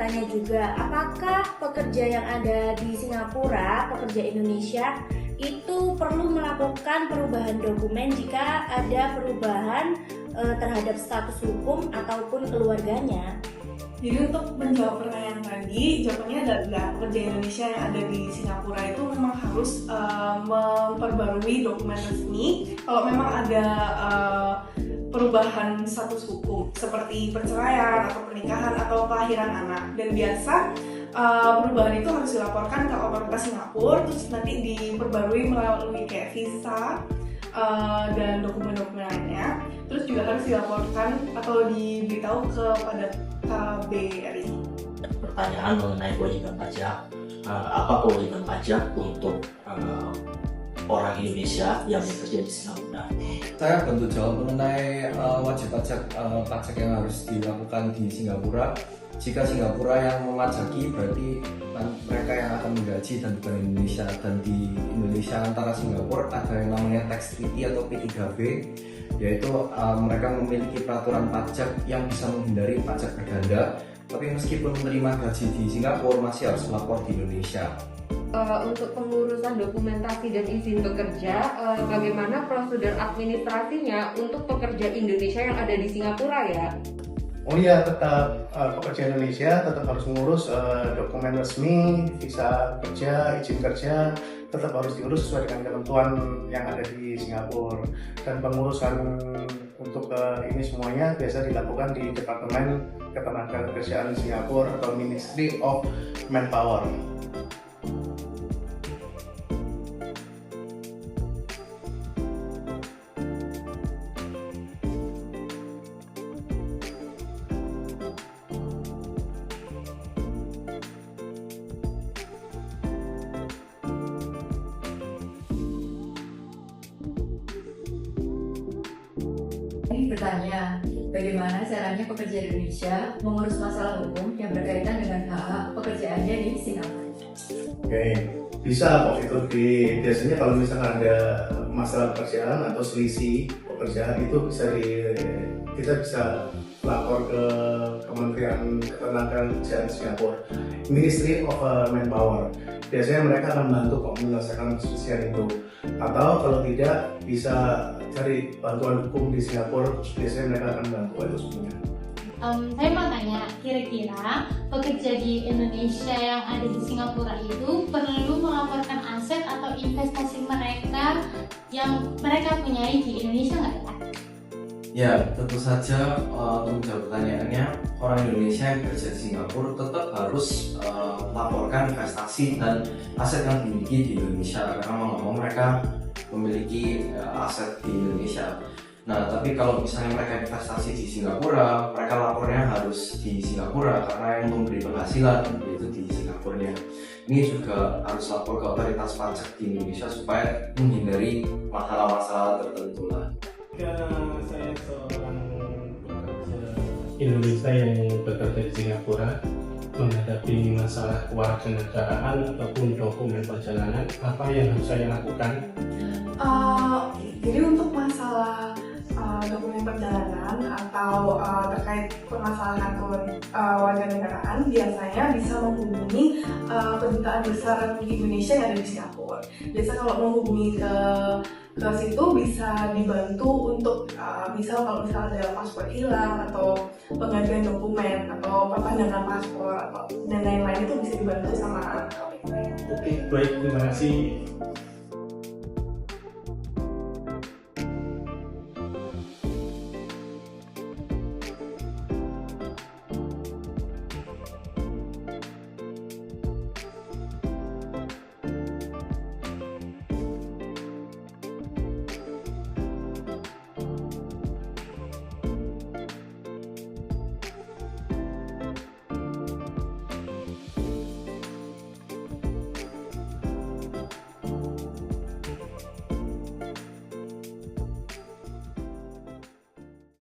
bertanya juga, apakah pekerja yang ada di Singapura, pekerja Indonesia, itu perlu melakukan perubahan dokumen jika ada perubahan terhadap status hukum ataupun keluarganya? Jadi untuk menjawab pertanyaan tadi, jawabannya adalah pekerja Indonesia yang ada di Singapura itu memang harus memperbarui dokumen resmi kalau memang ada perubahan status hukum seperti perceraian atau pernikahan atau kelahiran anak. Dan biasa perubahan itu harus dilaporkan ke otoritas Singapura, terus nanti diperbarui melalui kayak visa dan dokumen-dokumen lainnya. Terus juga harus dilaporkan atau diberitahu kepada KBRI. Pertanyaan mengenai kewajiban pajak, apa kewajiban pajak untuk orang Indonesia yang bekerja di Singapura? Saya bantu jawab mengenai wajib pajak yang harus dilakukan di Singapura. Jika Singapura yang memajaki, berarti mereka yang akan menggaji dan bukan Indonesia. Dan di Indonesia antara Singapura ada yang namanya tax treaty atau P3B, yaitu mereka memiliki peraturan pajak yang bisa menghindari pajak berganda. Tapi meskipun menerima gaji di Singapura, masih harus melapor di Indonesia. Untuk pengurusan dokumentasi dan izin bekerja, bagaimana prosedur administrasinya untuk pekerja Indonesia yang ada di Singapura ya? Oh iya, tetap pekerja Indonesia tetap harus mengurus dokumen resmi, visa kerja, izin kerja, tetap harus diurus sesuai dengan ketentuan yang ada di Singapura. Dan pengurusan untuk ini semuanya biasa dilakukan di Departemen Ketenagakerjaan Singapura atau Ministry of Manpower. Ini bertanya, bagaimana caranya pekerja Indonesia mengurus masalah hukum yang berkaitan dengan hak pekerjaannya di Singapura? Oke, bisa kok itu biasanya kalau misalkan ada masalah pekerjaan atau selisih pekerjaan itu kita bisa lapor ke Kementerian Ketenagakerjaan Singapura, Ministry of Manpower. Biasanya mereka akan membantu kok menyelesaikan perselisihan itu. Atau kalau tidak bisa cari bantuan hukum di Singapura, biasanya mereka akan membantu itu semuanya. Saya mau tanya, kira-kira pekerja di Indonesia yang ada di Singapura itu perlu melaporkan aset atau investasi mereka yang mereka punyai di Indonesia nggak ya? Ya, tentu saja untuk menjawab pertanyaannya, orang Indonesia yang bekerja di Singapura tetap harus melaporkan investasi dan aset yang dimiliki di Indonesia, karena mau nggak mau mereka memiliki aset di Indonesia. Nah, tapi kalau misalnya mereka investasi di Singapura, mereka lapornya harus di Singapura karena yang memberi penghasilan yaitu di Singapura. Ini juga harus lapor ke otoritas pajak di Indonesia supaya menghindari masalah-masalah tertentu lah. Karena saya seorang pekerja Indonesia yang bekerja di Singapura, menghadapi masalah kewarganegaraan ataupun dokumen perjalanan, apa yang harus saya lakukan? Jadi untuk masalah dokumen perjalanan atau terkait permasalahan kewarganegaraan, biasanya bisa menghubungi kedutaan besar Republik Indonesia yang ada di Singapura. Biasa kalau menghubungi ke situ bisa dibantu untuk misal kalau misalnya ada paspor hilang atau pengajuan dokumen atau perpanjangan paspor atau dan lain-lain, itu bisa dibantu sama KPK. Oke, baik, terima kasih.